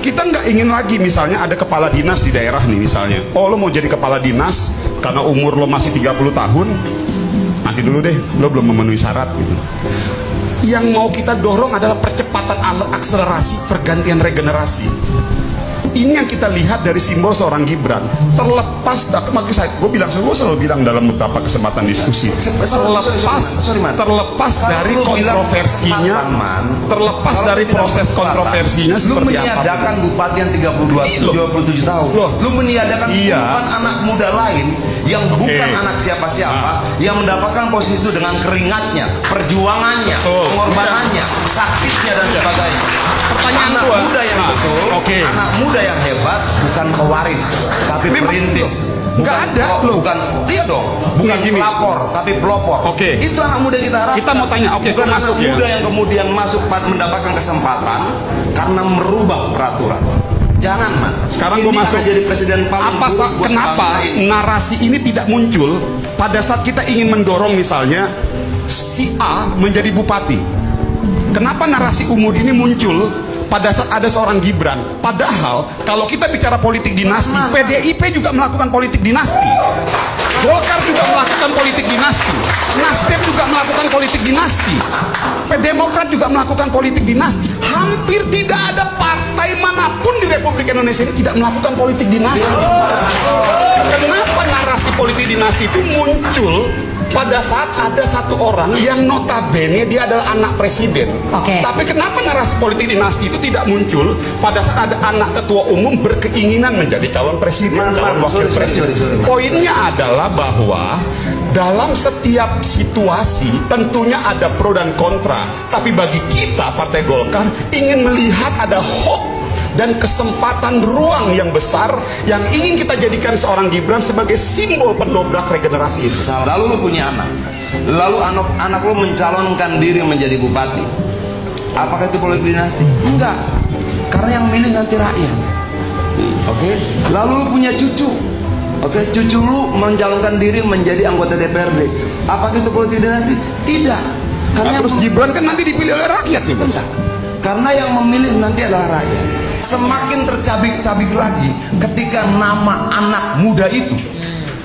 kita nggak ingin lagi misalnya ada kepala dinas di daerah nih misalnya. Oh, lo mau jadi kepala dinas karena umur lo masih 30 tahun, nanti dulu deh, lo belum memenuhi syarat gitu. Yang mau kita dorong adalah percepatan akselerasi pergantian regenerasi. Ini yang kita lihat dari simbol seorang Gibran. Terlepas, gue selalu bilang dalam beberapa kesempatan diskusi, terlepas dari kontroversinya, terlepas dari proses kontroversinya seperti apa. Lu meniadakan bupati yang 27 tahun. Lu meniadakan puluhan anak muda lain yang bukan anak siapa-siapa, yang mendapatkan posisi itu dengan keringatnya, perjuangannya, pengorbanannya, sakitnya dan sebagainya. Pertanyaan anak muda yang betul, anak muda yang hebat, bukan pewaris, tapi perintis. Nggak ada loh. Bukan dia dong, bukan pelapor, tapi pelopor. Itu anak muda kita harapkan. Kita mau tanya, bukan anak muda yang kemudian masuk mendapatkan kesempatan karena merubah peraturan. Jangan, man. Sekarang gue masuk jadi presiden paling kenapa narasi ini tidak muncul pada saat kita ingin mendorong misalnya si A menjadi bupati? Kenapa narasi umur ini muncul pada saat ada seorang Gibran? Padahal kalau kita bicara politik dinasti, PDIP juga melakukan politik dinasti, Golkar juga melakukan politik dinasti, Nasdem juga melakukan politik dinasti, Demokrat juga melakukan politik dinasti. Hampir tidak ada partai manapun di Republik Indonesia ini tidak melakukan politik dinasti. Kenapa narasi politik dinasti itu muncul pada saat ada satu orang yang notabene dia adalah anak presiden? Tapi kenapa narasi politik dinasti itu tidak muncul pada saat ada anak ketua umum berkeinginan menjadi calon presiden, calon wakil presiden? Poinnya adalah bahwa dalam setiap situasi tentunya ada pro dan kontra. Tapi bagi kita Partai Golkar ingin melihat ada hope dan kesempatan ruang yang besar yang ingin kita jadikan seorang Gibran sebagai simbol pendobrak regenerasi itu. Lalu lu punya anak, lalu anak lu mencalonkan diri menjadi bupati. Apakah itu politik dinasti? Enggak, karena yang milih nanti rakyat. Lalu lu punya cucu. Cucu lu mencalonkan diri menjadi anggota DPRD. Apakah itu politik dinasti? Tidak. Karena terus Gibran kan nanti dipilih oleh rakyat sih. Karena yang memilih nanti adalah rakyat. Semakin tercabik-cabik lagi ketika nama anak muda itu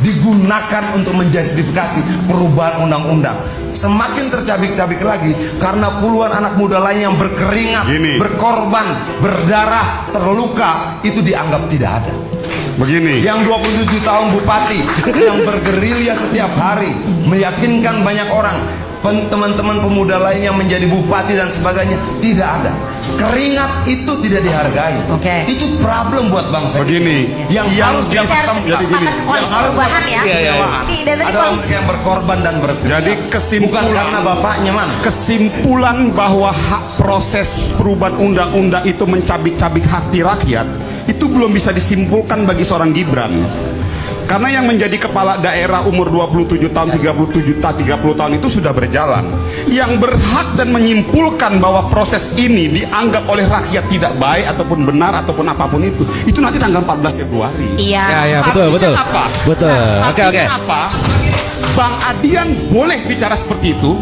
digunakan untuk menjustifikasi perubahan undang-undang. Semakin tercabik-cabik lagi karena puluhan anak muda lain yang berkeringat, berkorban, berdarah, terluka, itu dianggap tidak ada. Begini, yang 27 tahun bupati yang bergerilya setiap hari meyakinkan banyak orang, teman-teman pemuda lain yang menjadi bupati dan sebagainya, tidak ada. Keringat itu tidak dihargai. Itu problem buat bangsa. Begini, yang harus perubahan ya. Adalah mereka yang berkorban dan berkeringat. Jadi kesimpulan, bukan karena bapaknya, man. Kesimpulan bahwa hak proses perubahan undang-undang itu mencabik-cabik hati rakyat itu belum bisa disimpulkan bagi seorang Gibran. Karena yang menjadi kepala daerah umur 27 tahun, 30 tahun itu sudah berjalan. Yang berhak dan menyimpulkan bahwa proses ini dianggap oleh rakyat tidak baik ataupun benar ataupun apapun itu nanti tanggal 14 Februari. Iya, betul. apa? Betul. Oke. Apa? Bang Adian boleh bicara seperti itu.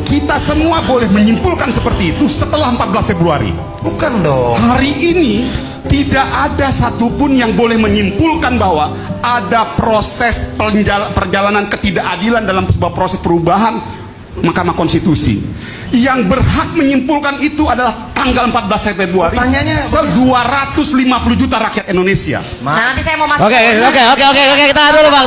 Kita semua boleh menyimpulkan seperti itu setelah 14 Februari. Bukan dong. Hari ini tidak ada satupun yang boleh menyimpulkan bahwa ada proses perjalanan ketidakadilan dalam sebuah proses perubahan Mahkamah Konstitusi. Yang berhak menyimpulkan itu adalah tanggal 14 Februari. Pertanyaannya 250 juta rakyat Indonesia. Nah, nanti saya mau masuk. Oke, kita dulu, Bang.